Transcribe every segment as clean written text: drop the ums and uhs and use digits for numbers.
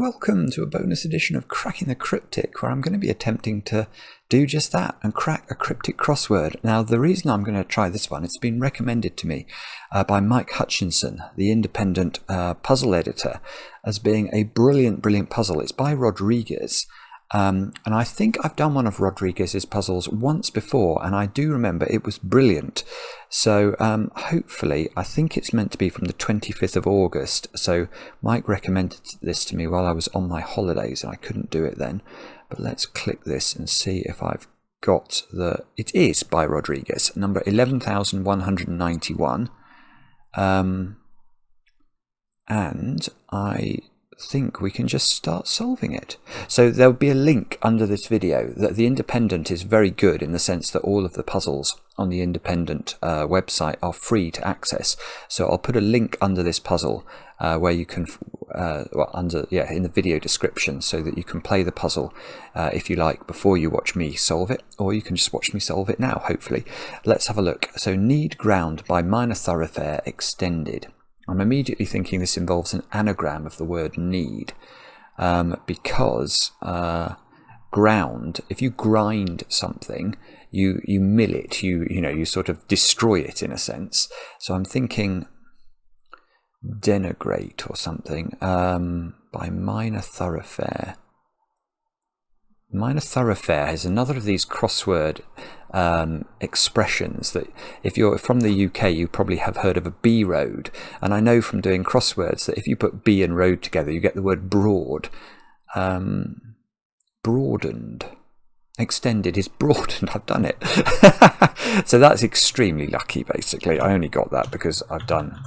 welcome to a bonus edition of Cracking the Cryptic, where I'm going to be attempting to do just that and crack a cryptic crossword. Now, the reason I'm going to try this one, it's been recommended to me by Mike Hutchinson, the independent puzzle editor, as being a brilliant puzzle. It's by Rodriguez. And I think I've done one of Rodriguez's puzzles once before, and I do remember it was brilliant. So hopefully, I think it's meant to be from the 25th of August. So Mike recommended this to me while I was on my holidays, and I couldn't do it then. But let's click this and see if I've got the... It is by Rodriguez, number 11,191. And I think we can just start solving it. So there'll be a link under this video. That the Independent is very good in the sense that all of the puzzles on the Independent website are free to access. So I'll put a link under this puzzle where you can in the video description, so that you can play the puzzle if you like before you watch me solve it, or you can just watch me solve it now, hopefully. Let's have a look. So Need Ground by Minor Thoroughfare Extended. I'm immediately thinking this involves an anagram of the word need, because ground, if you grind something, you mill it, you sort of destroy it in a sense. So I'm thinking denigrate or something, by Minor Thoroughfare. Minor Thoroughfare is another of these crossword expressions that if you're from the UK you probably have heard of a B road, and I know from doing crosswords that if you put B and road together you get the word broad. Broadened. Extended is broadened. I've done it. So that's extremely lucky, basically. I only got that because I've done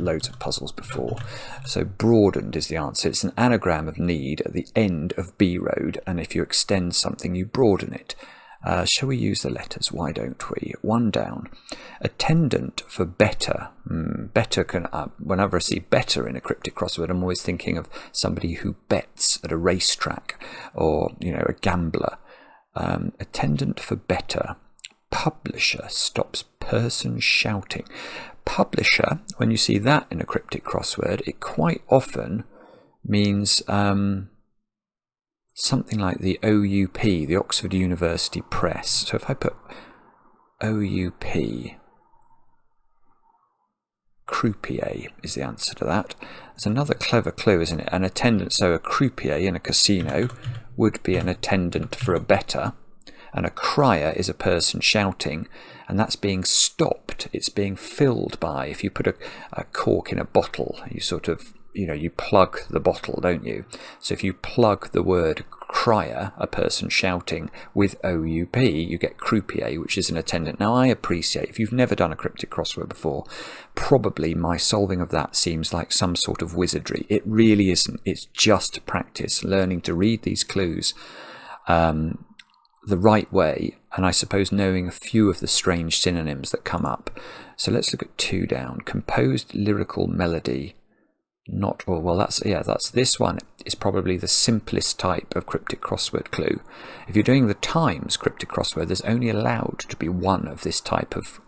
loads of puzzles before. So broadened is the answer. It's an anagram of need at the end of B road, and if you extend something you broaden it. Shall we use the letters? Why don't we? One down. Attendant for better. Better can, whenever I see better in a cryptic crossword, I'm always thinking of somebody who bets at a racetrack, or a gambler. Attendant for better. Publisher stops person shouting. Publisher, when you see that in a cryptic crossword, it quite often means something like the OUP, the Oxford University Press. So if I put OUP, croupier is the answer to that. It's another clever clue, isn't it? An attendant, so a croupier in a casino would be an attendant for a bettor, and a crier is a person shouting, and that's being stopped. It's being filled by, if you put a cork in a bottle, you sort of, you plug the bottle, don't you? So if you plug the word crier, a person shouting, with OUP, you get croupier, which is an attendant. Now, I appreciate, if you've never done a cryptic crossword before, probably my solving of that seems like some sort of wizardry. It really isn't. It's just practice, learning to read these clues the right way, and I suppose knowing a few of the strange synonyms that come up. So let's look at 2 down. Composed lyrical melody. That's this one is probably the simplest type of cryptic crossword clue. If you're doing the Times cryptic crossword, there's only allowed to be one of this type of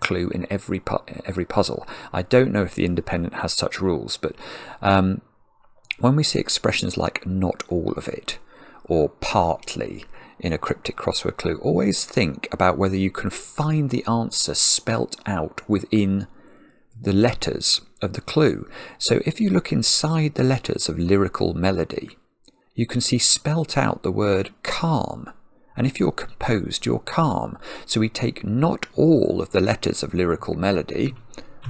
clue in every puzzle. I don't know if the Independent has such rules, but when we see expressions like not all of it or partly in a cryptic crossword clue, always think about whether you can find the answer spelt out within the letters of the clue. So if you look inside the letters of lyrical melody, you can see spelt out the word calm. And if you're composed, you're calm. So we take not all of the letters of lyrical melody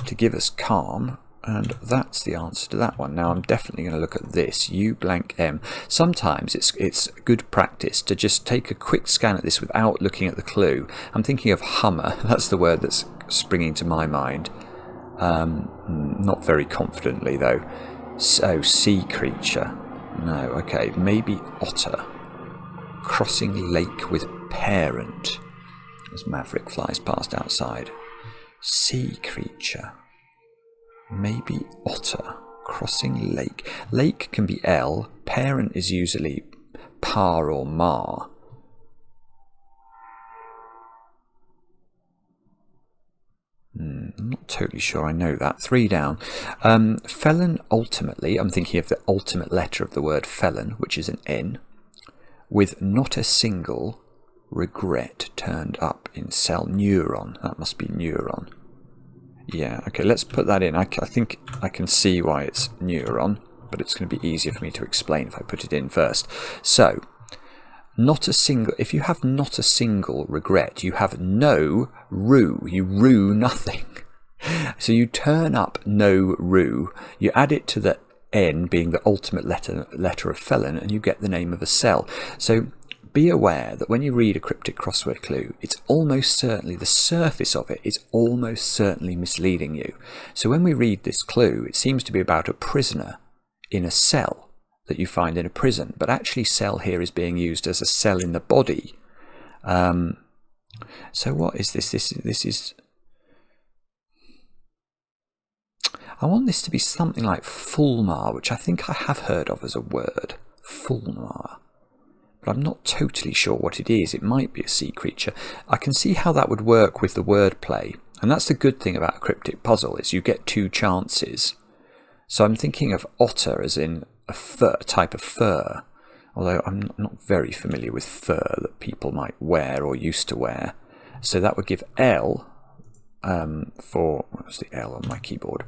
to give us calm, and that's the answer to that one. Now I'm definitely going to look at this, U blank M. Sometimes it's good practice to just take a quick scan at this without looking at the clue. I'm thinking of Hummer, that's the word that's springing to my mind. Not very confidently though. So, sea creature. No, okay, maybe otter. Crossing lake with parent. As Maverick flies past outside. Sea creature. Maybe otter. Crossing lake. Lake can be L. Parent is usually pa or ma. I'm not totally sure I know that. 3 down. Felon ultimately, I'm thinking of the ultimate letter of the word felon, which is an N, with not a single regret turned up in cell. Neuron. That must be neuron. Yeah, okay, let's put that in. I think I can see why it's neuron, but it's going to be easier for me to explain if I put it in first. So, not a single, if you have not a single regret, you have no rue. You rue nothing. So you turn up no rue, you add it to the N being the ultimate letter of felon, and you get the name of a cell. So be aware that when you read a cryptic crossword clue, it's almost certainly, the surface of it is almost certainly misleading you. So when we read this clue, it seems to be about a prisoner in a cell that you find in a prison, but actually cell here is being used as a cell in the body. So what is this? This is, I want this to be something like fulmar, which I think I have heard of as a word, fulmar, but I'm not totally sure what it is. It might be a sea creature. I can see how that would work with the wordplay, and that's the good thing about a cryptic puzzle, is you get 2 chances. So I'm thinking of otter as in a fur, type of fur, although I'm not very familiar with fur that people might wear or used to wear. So that would give L for, what was the L on my keyboard?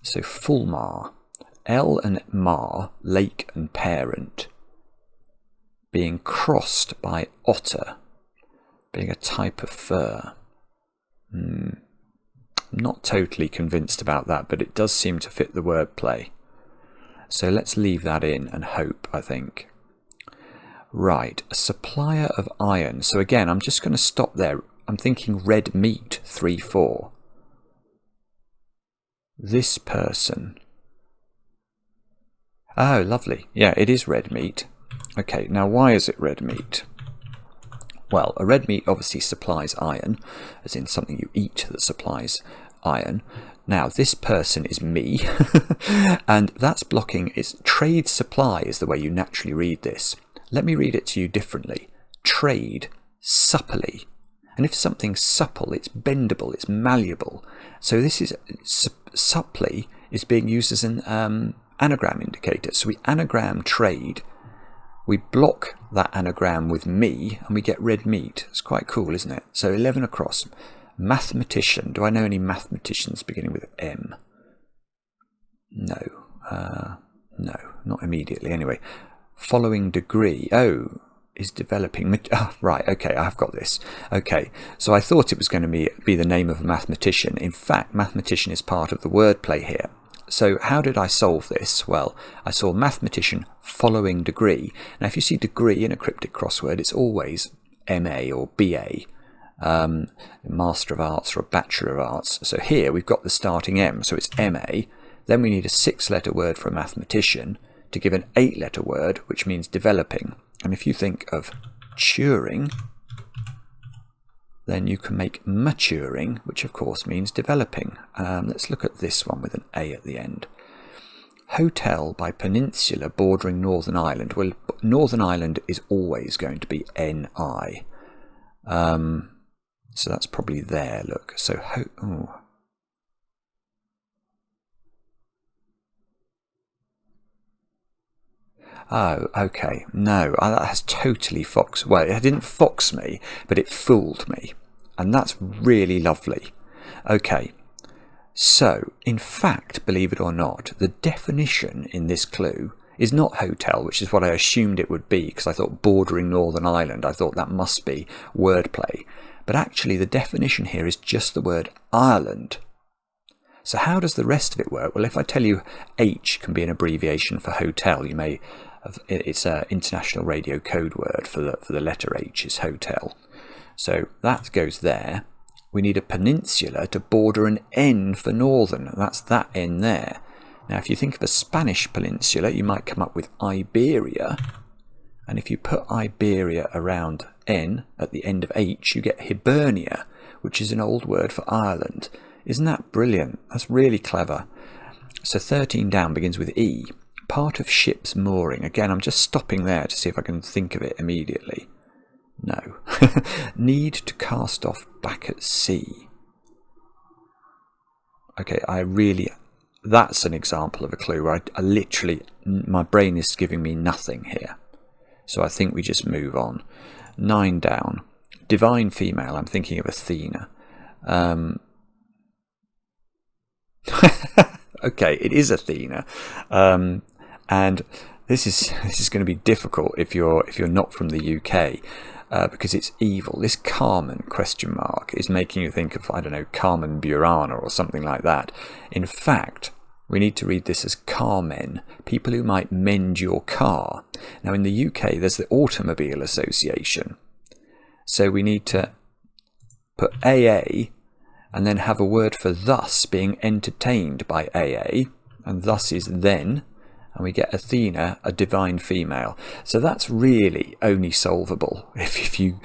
So fulmar, L and mar, lake and parent, being crossed by otter, being a type of fur. Not totally convinced about that, but it does seem to fit the wordplay. So let's leave that in and hope, I think. Right, a supplier of iron. So again, I'm just going to stop there. I'm thinking red meat, 3-4. This person. Oh, lovely. Yeah, it is red meat. Okay, now why is it red meat? Well, a red meat obviously supplies iron, as in something you eat that supplies iron. Now, this person is me, and that's blocking. It's trade supply is the way you naturally read this. Let me read it to you differently. Trade, supply. And if something's supple, it's bendable, it's malleable. So this is, supply is being used as an anagram indicator. So we anagram trade. We block that anagram with me, and we get red meat. It's quite cool, isn't it? So 11 across. Mathematician. Do I know any mathematicians beginning with M? No. No, not immediately. Anyway, following degree. Oh, is developing. Oh, right, okay, I've got this. Okay, so I thought it was going to be the name of a mathematician. In fact, mathematician is part of the wordplay here. So how did I solve this? Well, I saw mathematician following degree. Now, if you see degree in a cryptic crossword, it's always MA or BA, Master of Arts or a Bachelor of Arts. So here we've got the starting M, so it's MA. Then we need a 6-letter word for a mathematician to give an 8-letter word, which means developing. And if you think of Turing, then you can make maturing, which of course means developing. Let's look at this one with an A at the end. Hotel by peninsula bordering Northern Ireland. Well, Northern Ireland is always going to be NI. So that's probably there, look. So, Oh, okay. No, that has totally foxed. Well, it didn't fox me, but it fooled me. And that's really lovely. Okay. So, in fact, believe it or not, the definition in this clue is not hotel, which is what I assumed it would be, because I thought bordering Northern Ireland, I thought that must be wordplay. But actually, the definition here is just the word Ireland. So how does the rest of it work? Well, if I tell you H can be an abbreviation for hotel, you may... It's an international radio code word for the letter H is hotel. So that goes there. We need a peninsula to border an N for northern. That's that N there. Now, if you think of a Spanish peninsula, you might come up with Iberia. And if you put Iberia around N at the end of H, you get Hibernia, which is an old word for Ireland. Isn't that brilliant? That's really clever. So 13 down begins with E. Part of ship's mooring. Again, I'm just stopping there to see if I can think of it immediately. No. Need to cast off back at sea. Okay, that's an example of a clue where I literally, my brain is giving me nothing here. So I think we just move on. 9 down. Divine female, I'm thinking of Athena. Okay, it is Athena. And this is going to be difficult if you're not from the UK. Because it's evil. This Carmen ? Is making you think of, I don't know, Carmen Burana or something like that. In fact, we need to read this as Carmen, people who might mend your car. Now in the UK there's the Automobile Association. So we need to put AA and then have a word for thus being entertained by AA, and thus is then. And we get Athena, a divine female. So that's really only solvable if you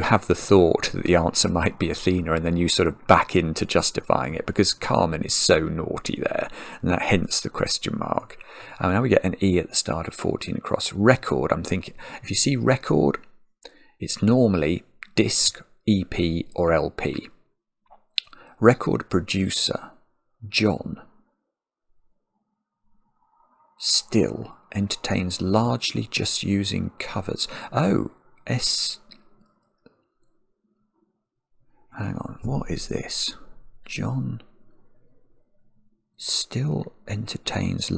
have the thought that the answer might be Athena, and then you sort of back into justifying it, because Carmen is so naughty there, and that hence the question mark. And now we get an E at the start of 14 across. Record, I'm thinking, if you see record, it's normally disc, EP or LP. Record producer, John. Still entertains largely just using covers. Oh, hang on, what is this? John still entertains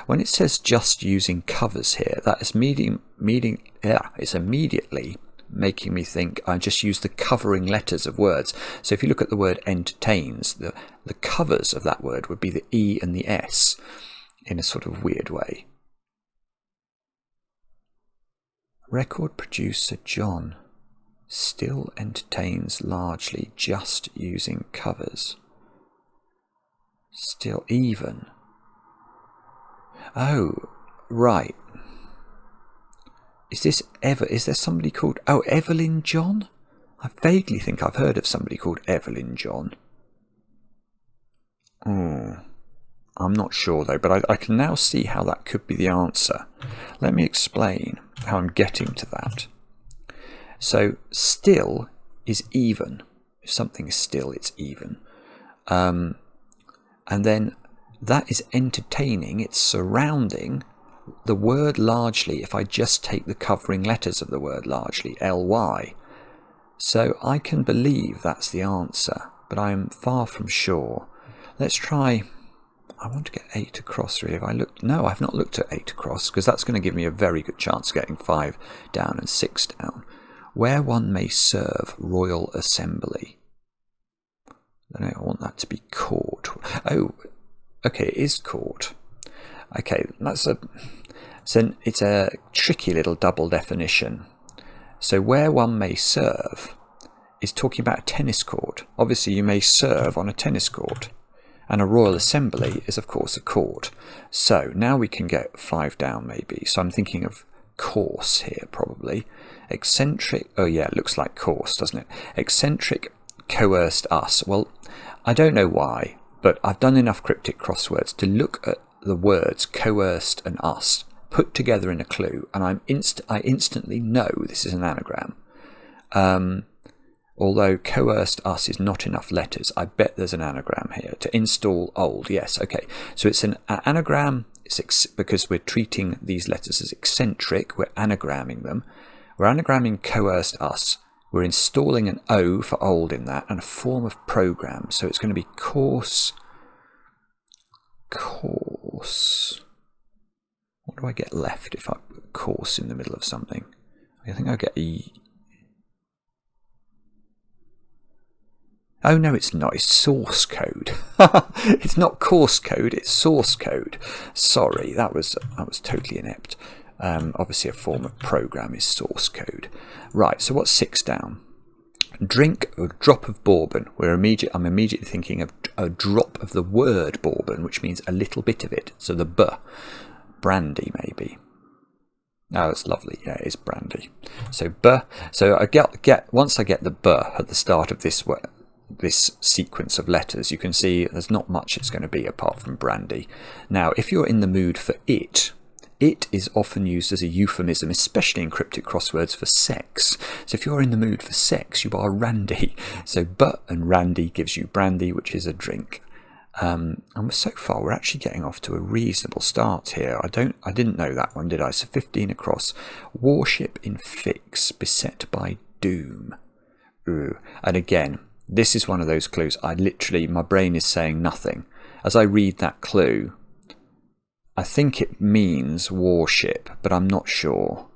when it says just using covers here, that is it's immediately making me think I just use the covering letters of words. So if you look at the word entertains, the covers of that word would be the E and the S. In a sort of weird way. Record producer John still entertains largely just using covers. Still even. Oh, right. Is there somebody called, Evelyn John? I vaguely think I've heard of somebody called Evelyn John. I'm not sure though, but I can now see how that could be the answer. Let me explain how I'm getting to that. So still is even. If something is still, it's even. And then that is entertaining, it's surrounding the word largely, if I just take the covering letters of the word largely, LY. So I can believe that's the answer, but I am far from sure. Let's try. I want to get 8 across really. No, I've not looked at 8 across, because that's going to give me a very good chance of getting 5 down and 6 down. Where one may serve Royal Assembly. I want that to be court. Oh, okay, it is court. Okay, it's a tricky little double definition. So where one may serve is talking about a tennis court. Obviously you may serve on a tennis court. And a Royal Assembly is, of course, a court. So now we can get 5 down, maybe. So I'm thinking of course here, probably. Eccentric. Oh, yeah, it looks like course, doesn't it? Eccentric coerced us. Well, I don't know why, but I've done enough cryptic crosswords to look at the words coerced and us put together in a clue, and I instantly know this is an anagram. Although coerced us is not enough letters, I bet there's an anagram here. To install old, yes, okay. So it's an anagram, because we're treating these letters as eccentric, we're anagramming them. We're anagramming coerced us. We're installing an O for old in that, and a form of program. So it's going to be course. What do I get left if I put course in the middle of something? I think I'll get E. Oh no, it's not. It's source code. It's not course code. It's source code. Sorry, that was totally inept. Obviously, a form of program is source code. Right. So what's 6 down? Drink a drop of bourbon. I'm immediately thinking of a drop of the word bourbon, which means a little bit of it. So the B, brandy maybe. Oh, it's lovely. Yeah, it is brandy. So B. So I get once I get the B at the start of this sequence of letters, you can see there's not much it's going to be apart from brandy. Now, if you're in the mood for it is often used as a euphemism, especially in cryptic crosswords, for sex. So if you're in the mood for sex, you are randy. So but and randy gives you brandy, which is a drink. And so far we're actually getting off to a reasonable start here. I didn't know that one, did I? So 15 across. Warship in fix, beset by doom. Ooh. And again, this is one of those clues. My brain is saying nothing. As I read that clue, I think it means warship, but I'm not sure.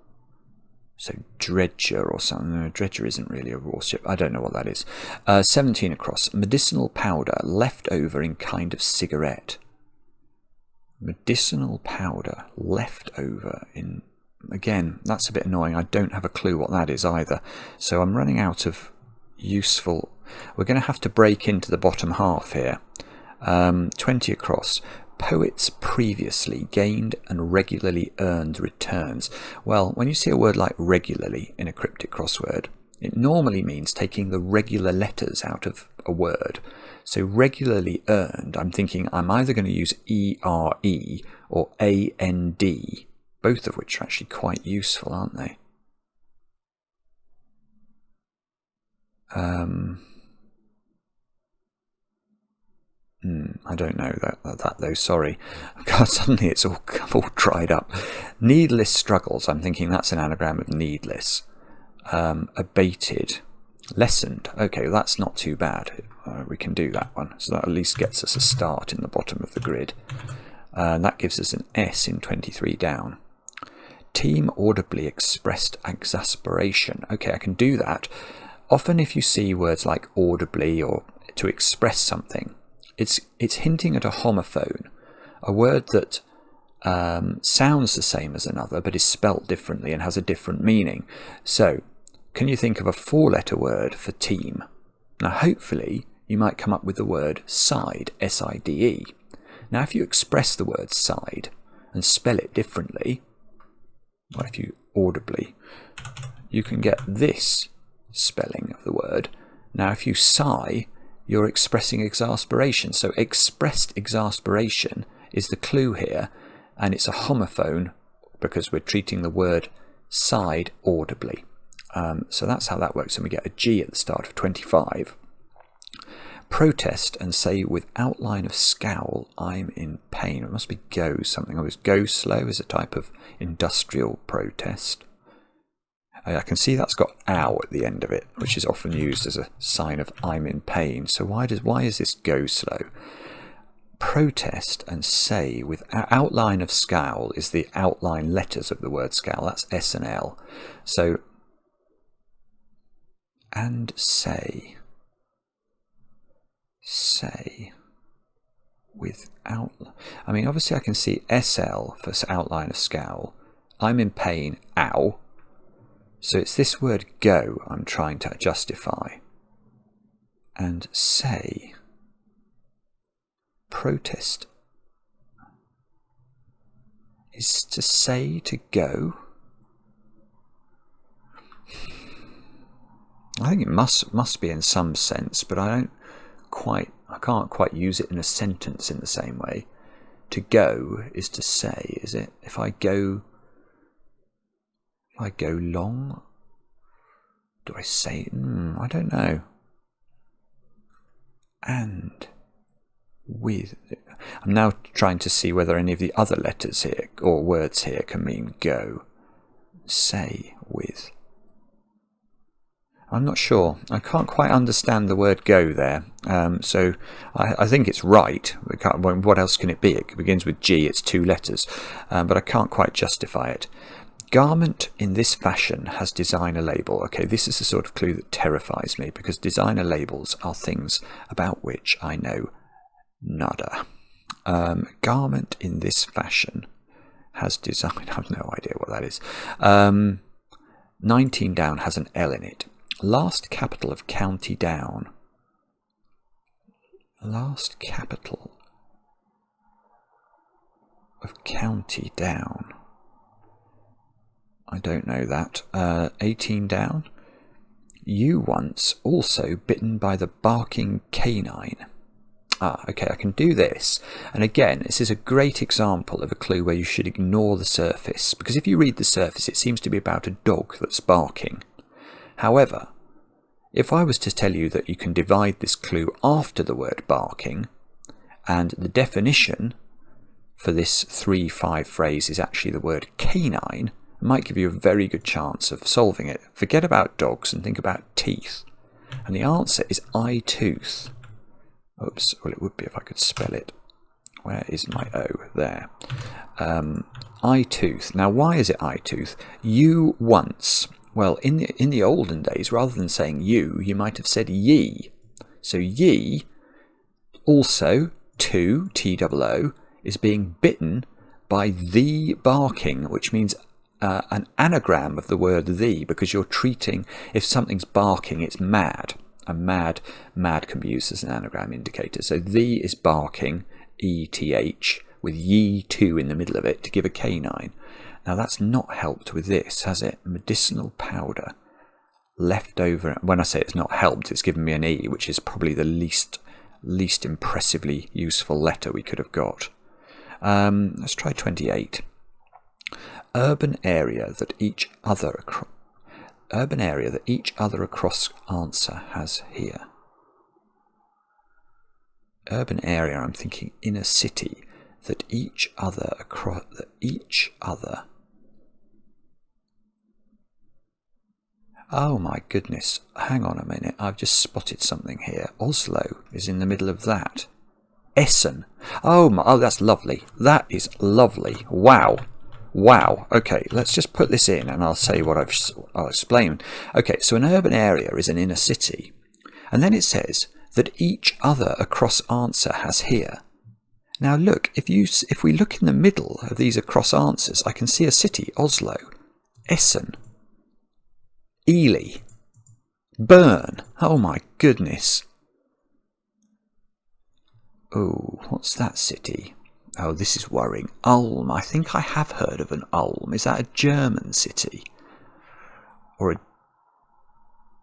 So dredger or something. No, dredger isn't really a warship. I don't know what that is. 17 across. Medicinal powder left over in kind of cigarette. Medicinal powder left over in... Again, that's a bit annoying. I don't have a clue what that is either. So I'm running out of useful... We're going to have to break into the bottom half here. 20 across. Poets previously gained and regularly earned returns. Well, when you see a word like regularly in a cryptic crossword, it normally means taking the regular letters out of a word. So regularly earned, I'm thinking I'm either going to use ERE or AND, both of which are actually quite useful, aren't they? I don't know that though, sorry. God, suddenly it's all dried up. Needless struggles, I'm thinking that's an anagram of needless. Abated. Lessened. Okay, well, that's not too bad. We can do that one. So that at least gets us a start in the bottom of the grid. And that gives us an S in 23 down. Team audibly expressed exasperation. Okay, I can do that. Often if you see words like audibly or to express something, it's hinting at a homophone, a word that sounds the same as another but is spelt differently and has a different meaning. So, can you think of a 4-letter word for team? Now, hopefully, you might come up with the word side, S-I-D-E. Now, if you express the word side and spell it differently, well, if you audibly, you can get this spelling of the word. Now, if you sigh, you're expressing exasperation. So expressed exasperation is the clue here, and it's a homophone because we're treating the word side audibly. So that's how that works, and we get a G at the start of 25. Protest and say with outline of scowl, I'm in pain. It must be go something. Go slow is a type of industrial protest. I can see that's got ow at the end of it, which is often used as a sign of I'm in pain. So why is this go slow? Protest and say with outline of scowl is the outline letters of the word scowl. That's S and L. So and say with outline. I mean, obviously I can see SL for outline of scowl. I'm in pain, ow. So it's this word go I'm trying to justify. And say, protest, is to say to go. I think it must be in some sense, but I can't quite use it in a sentence in the same way. To go is to say, is it? If I go long, do I say? I don't know. And with, I'm now trying to see whether any of the other letters here or words here can mean go. Say with. I'm not sure. I can't quite understand the word go there. So I think it's right. What else can it be? It begins with G. It's 2 letters. But I can't quite justify it. Garment in this fashion has designer label. Okay, this is the sort of clue that terrifies me because designer labels are things about which I know nada. Garment in this fashion has design. I have no idea what that is. 19 down has an L in it. Last capital of County Down. Last capital of County Down. I don't know that. 18 down. You once also bitten by the barking canine. Okay, I can do this. And again, this is a great example of a clue where you should ignore the surface. Because if you read the surface, it seems to be about a dog that's barking. However, if I was to tell you that you can divide this clue after the word barking And the definition for this 3-5 phrase is actually the word canine. It might give you a very good chance of solving it. Forget about dogs and think about teeth. And the answer is eye tooth. Oops, well it would be if I could spell it. Where is my O? There. Eye tooth. Now why is it eye tooth? You once. Well, in the olden days, rather than saying you might have said ye. So ye, also to, T-O-O, is being bitten by the barking, which means an anagram of the word the, because you're treating, if something's barking, it's mad. And mad can be used as an anagram indicator. So the is barking, E-T-H, with ye too in the middle of it to give a canine. Now that's not helped with this, has it? Medicinal powder. Left over. When I say it's not helped, it's given me an E, which is probably the least impressively useful letter we could have got. Let's try 28. Urban area that each other across answer has here. Urban area, I'm thinking inner city, that each other. Oh my goodness, hang on a minute, I've just spotted something here. Oslo is in the middle of that. Essen. Oh, that's lovely. That is lovely. Wow. Okay, let's just put this in and I'll say what I'll explain. Okay, so an urban area is an inner city. And then it says that each other across answer has here. Now look, if we look in the middle of these across answers, I can see a city, Oslo, Essen, Ely, Bern. Oh my goodness. Oh, what's that city? Oh, this is worrying. Ulm. I think I have heard of an Ulm. Is that a German city? Or a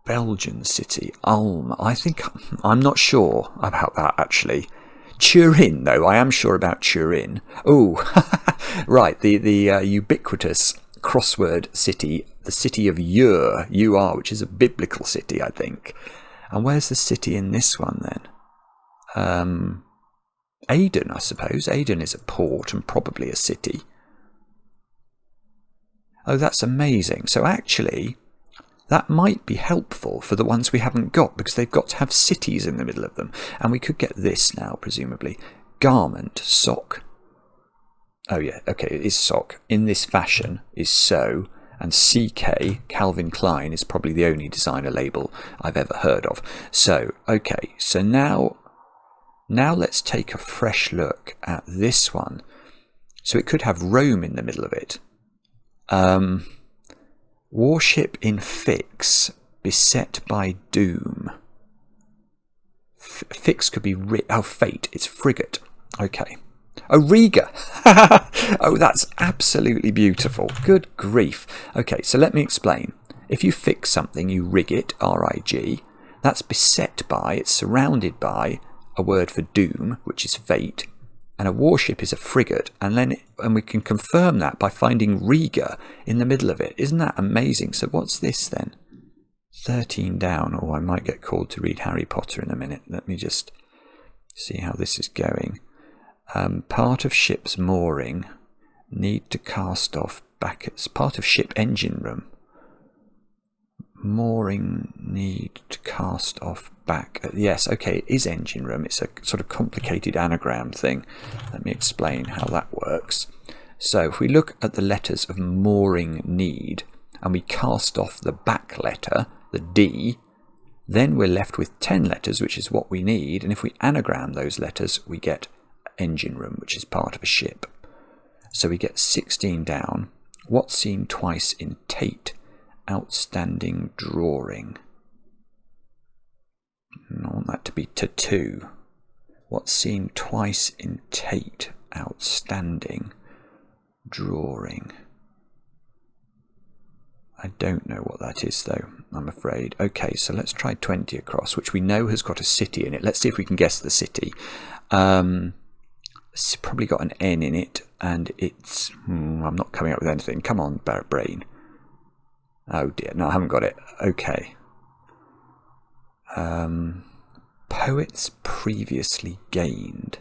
Belgian city? Ulm. I'm not sure about that actually. Turin, though. I am sure about Turin. Oh, right. The ubiquitous crossword city, the city of Ur, U-R, which is a biblical city, I think. And where's the city in this one then? Aden, I suppose. Aden is a port and probably a city. Oh, that's amazing. So actually, that might be helpful for the ones we haven't got, because they've got to have cities in the middle of them. And we could get this now, presumably. Garment, sock. Oh yeah, okay, it is sock. In this fashion is so. And CK, Calvin Klein, is probably the only designer label I've ever heard of. So, okay, so now let's take a fresh look at this one. So it could have Rome in the middle of it. Warship in fix, beset by doom. Fix could be fate. It's frigate. Okay. Oh, Riga. Oh, that's absolutely beautiful. Good grief. Okay, so let me explain. If you fix something, you rig it, R-I-G. That's beset by, it's surrounded by a word for doom, which is fate, and a warship is a frigate, and we can confirm that by finding Riga in the middle of it. Isn't that amazing? So what's this then? 13 down. Oh, I might get called to read Harry Potter in a minute. Let me just see how this is going. Part of ship's mooring, need to cast off back. It's part of ship engine room. Mooring, need to cast off back. Yes, okay, it is engine room. It's a sort of complicated anagram thing. Let me explain how that works. So if we look at the letters of mooring need and we cast off the back letter, the D, then we're left with 10 letters, which is what we need. And if we anagram those letters, we get engine room, which is part of a ship. So we get 16 down. What's seen twice in Tate? Outstanding drawing. I want that to be tattoo. What's seen twice in Tate? Outstanding drawing. I don't know what that is though, I'm afraid. Okay, so let's try 20 across, which we know has got a city in it. Let's see if we can guess the city. It's probably got an N in it, and it's... I'm not coming up with anything. Come on, brain. Oh dear, no, I haven't got it. Okay. Poets previously gained.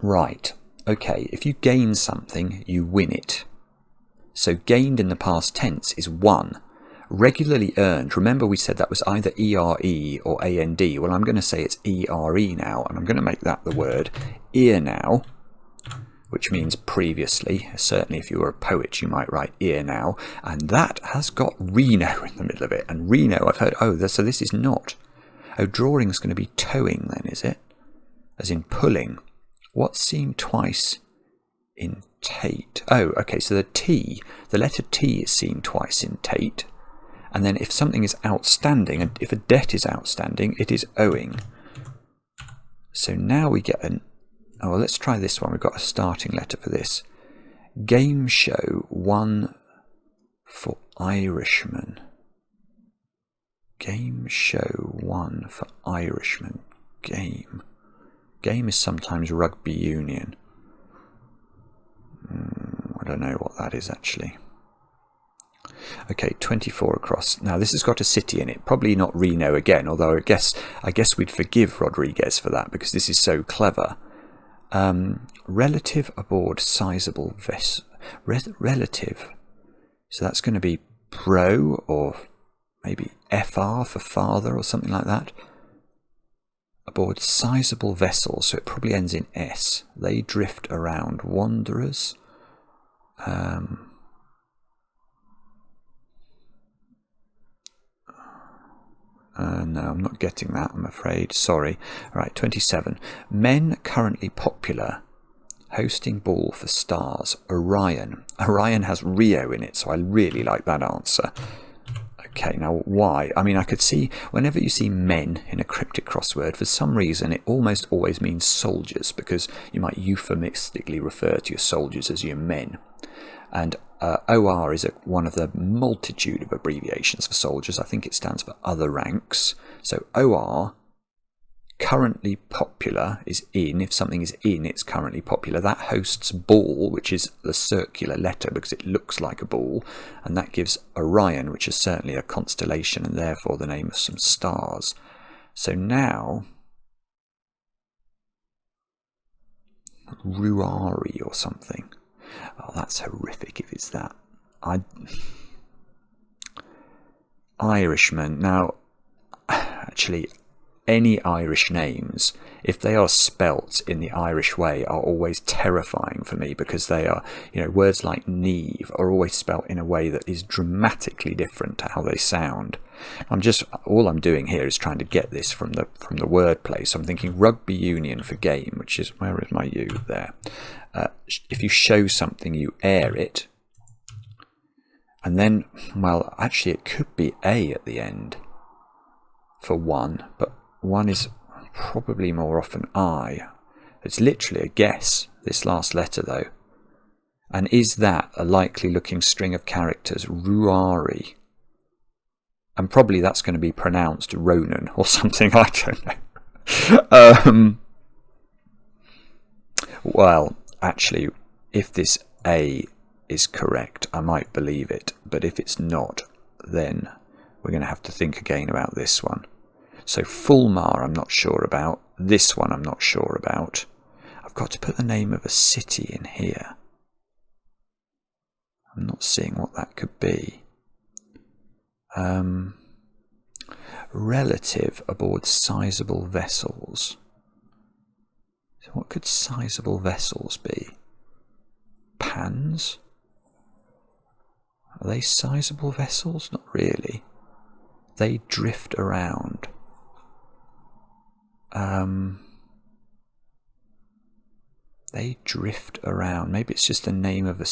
Right, okay, if you gain something, you win it. So gained in the past tense is won. Regularly earned, remember we said that was either ERE or AND. Well, I'm going to say it's ERE now, and I'm going to make that the word ear now, which means previously. Certainly if you were a poet, you might write ear now. And that has got Reno in the middle of it. And Reno, I've heard, so this is not. Oh, drawing's going to be towing then, is it? As in pulling. What's seen twice in Tate? Oh, okay, so the letter T is seen twice in Tate. And then if something is outstanding, and if a debt is outstanding, it is owing. So now we get well, let's try this one. We've got a starting letter for this. Game show 1 for Irishman. Game show 1 for Irishman. Game. Game is sometimes rugby union. I don't know what that is actually. Okay, 24 across. Now this has got a city in it. Probably not Reno again, although I guess we'd forgive Rodriguez for that because this is so clever. Relative aboard sizable vessel. Relative. So that's going to be bro or maybe FR for father or something like that. Aboard sizable vessel, so it probably ends in S. They drift around. Wanderers. No, I'm not getting that, I'm afraid. Sorry. All right, 27. Men currently popular. Hosting ball for stars. Orion. Orion has Rio in it, so I really like that answer. Okay, now why? I mean, I could see, whenever you see men in a cryptic crossword, for some reason it almost always means soldiers, because you might euphemistically refer to your soldiers as your men. And OR is one of the multitude of abbreviations for soldiers. I think it stands for other ranks. So OR, currently popular, is in. If something is in, it's currently popular. That hosts ball, which is the circular letter because it looks like a ball. And that gives Orion, which is certainly a constellation and therefore the name of some stars. So now, Ruari or something. Oh, that's horrific if it's that. Irishman. Now, actually, any Irish names, if they are spelt in the Irish way, are always terrifying for me because they are, words like Neve are always spelt in a way that is dramatically different to how they sound. All I'm doing here is trying to get this from the wordplay. So I'm thinking rugby union for game, which is, where is my U there? If you show something, you air it. And then, well, actually it could be A at the end for one, but one is probably more often I. It's literally a guess, this last letter though. And is that a likely looking string of characters? Ruari. And probably that's going to be pronounced Ronan or something, I don't know. Well, actually, if this A is correct, I might believe it. But if it's not, then we're going to have to think again about this one. So Fulmar I'm not sure about. This one I'm not sure about. I've got to put the name of a city in here. I'm not seeing what that could be. Relative aboard sizable vessels. So what could sizable vessels be? Pans? Are they sizable vessels? Not really. They drift around. They drift around. Maybe it's just the name of a...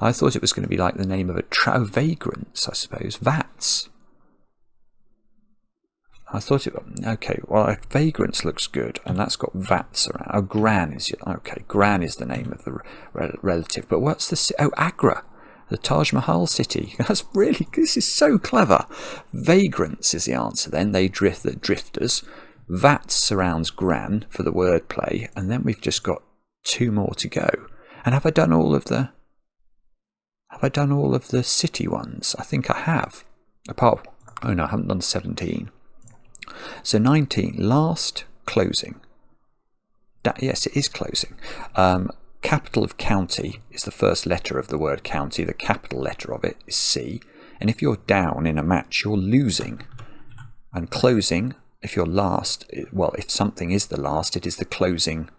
I thought it was going to be like the name of a vagrants, I suppose. Vats. I thought it... Okay, well, vagrants looks good, and that's got vats around. Oh, Gran is... Okay, Gran is the name of the relative. But what's the... Oh, Agra. The Taj Mahal city. That's really... This is so clever. Vagrants is the answer then. They drift... The drifters. Vats surrounds Gran for the wordplay, and then we've just got 2 more to go. And have I done all of the... Have I done all of the city ones? I think I have. Apart... Oh no, I haven't done 17. So 19, last closing. Yes, it is closing. Capital of county is the first letter of the word county. The capital letter of it is C. And if you're down in a match, you're losing. And closing, if you're last, well, if something is the last, it is the closing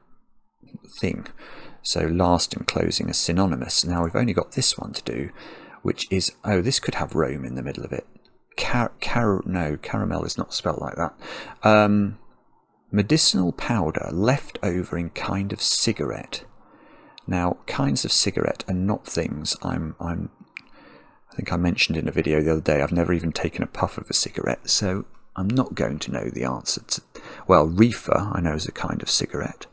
thing. So last and closing are synonymous. Now we've only got this one to do, which is, oh, this could have Rome in the middle of it. No, caramel is not spelled like that. Medicinal powder left over in kind of cigarette. Now, kinds of cigarette are not things I think I mentioned in a video the other day. I've never even taken a puff of a cigarette, so I'm not going to know the answer to... Well, reefer, I know, is a kind of cigarette.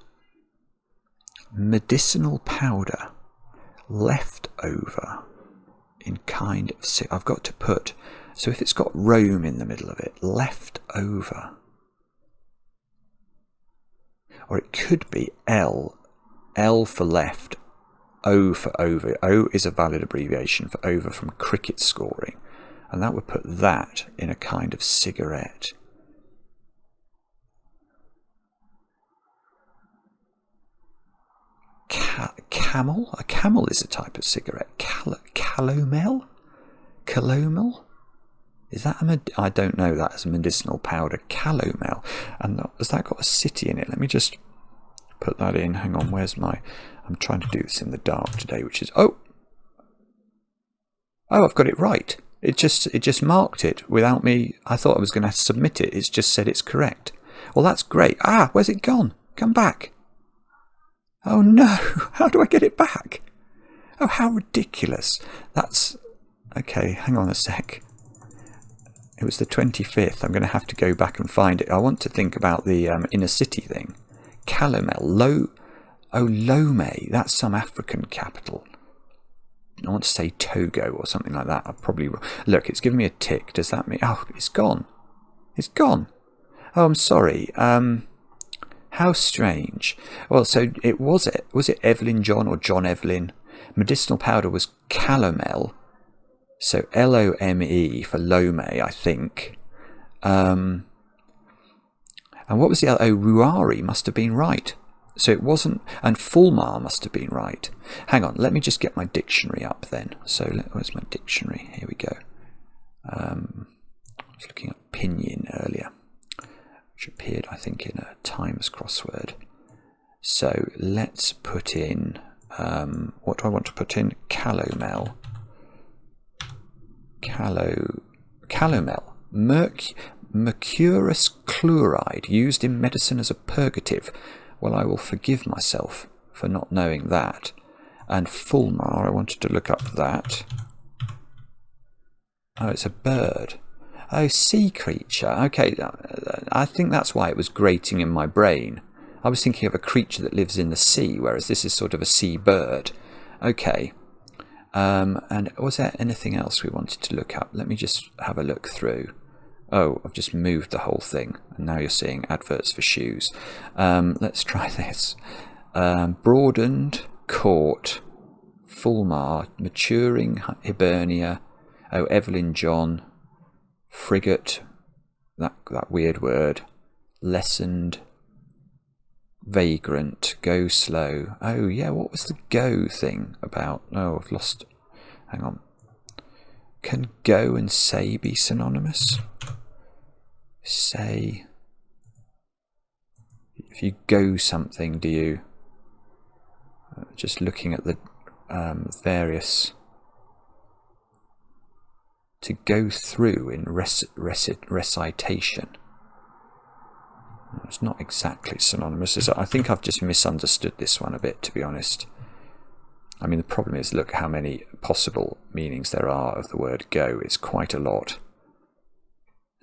Medicinal powder left over in kind of... I've got to put... So if it's got Rome in the middle of it, left over. Or it could be L for left, O for over. O is a valid abbreviation for over from cricket scoring. And that would put that in a kind of cigarette. Camel? A camel is a type of cigarette. Calomel? Calomel? Is that I don't know that as a medicinal powder. Calomel. And has that got a city in it? Let me just put that in. Hang on, where's my... I'm trying to do this in the dark today, which is... Oh, I've got it right. It just marked it without me... I thought I was going to have to submit it. It's just said it's correct. Well, that's great. Ah, where's it gone? Come back. Oh, no. How do I get it back? Oh, how ridiculous. That's... Okay, hang on a sec. It was the 25th. I'm going to have to go back and find it. I want to think about the inner city thing. Calomel. Lome. That's some African capital. I want to say Togo or something like that. I probably will. Look, it's giving me a tick. Does that mean... Oh, it's gone. It's gone. Oh, I'm sorry. How strange. Well, so it was it. Was it Evelyn John or John Evelyn? Medicinal powder was calomel. So Lome for Lome, I think. And what was the other? Oh, Ruari must have been right. So it wasn't, and Fulmar must have been right. Hang on, let me just get my dictionary up then. So where's my dictionary? Here we go. I was looking at pinion earlier, which appeared, I think, in a Times crossword. So let's put in, what do I want to put in? Calomel. Calomel. Mercurous chloride used in medicine as a purgative. Well, I will forgive myself for not knowing that. And Fulmar, I wanted to look up that. Oh, it's a bird. Oh, sea creature. Okay, I think that's why it was grating in my brain. I was thinking of a creature that lives in the sea, whereas this is sort of a sea bird. Okay. And was there anything else we wanted to look up? Let me just have a look through. Oh, I've just moved the whole thing, and now you're seeing adverts for shoes. Let's try this. Broadened, caught, Fulmar, maturing, Hibernia, oh, Evelyn John, frigate, that weird word, lessened, vagrant, go slow. Oh, yeah, what was the go thing about? Oh, I've lost... Hang on. Can go and say be synonymous? Say... If you go something, do you... Just looking at the various... To go through in recitation. It's not exactly synonymous, is it? I think I've just misunderstood this one a bit, to be honest. I mean, the problem is, look how many possible meanings there are of the word go. It's quite a lot.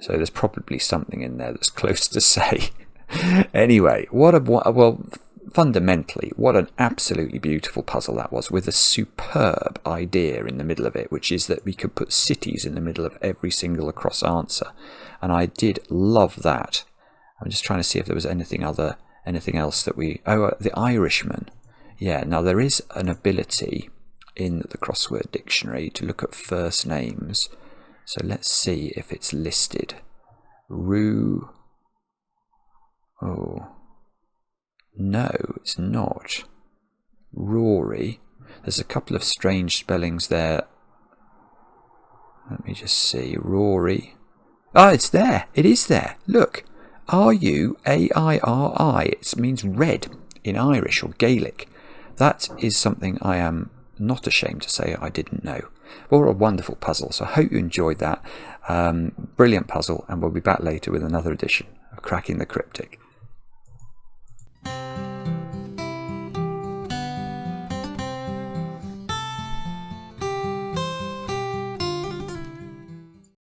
So there's probably something in there that's close to say. Anyway, well, fundamentally, what an absolutely beautiful puzzle that was, with a superb idea in the middle of it, which is that we could put cities in the middle of every single across answer. And I did love that. I'm just trying to see if there was anything else that we... Oh, the Irishman. Yeah, now there is an ability in the crossword dictionary to look at first names. So let's see if it's listed. Oh. No, it's not. Rory. There's a couple of strange spellings there. Let me just see. Rory. Ah, it's there. It is there. Look. R-U-A-I-R-I. It means red in Irish or Gaelic. That is something I am not ashamed to say I didn't know. What a wonderful puzzle. So I hope you enjoyed that. Brilliant puzzle, and we'll be back later with another edition of Cracking the Cryptic.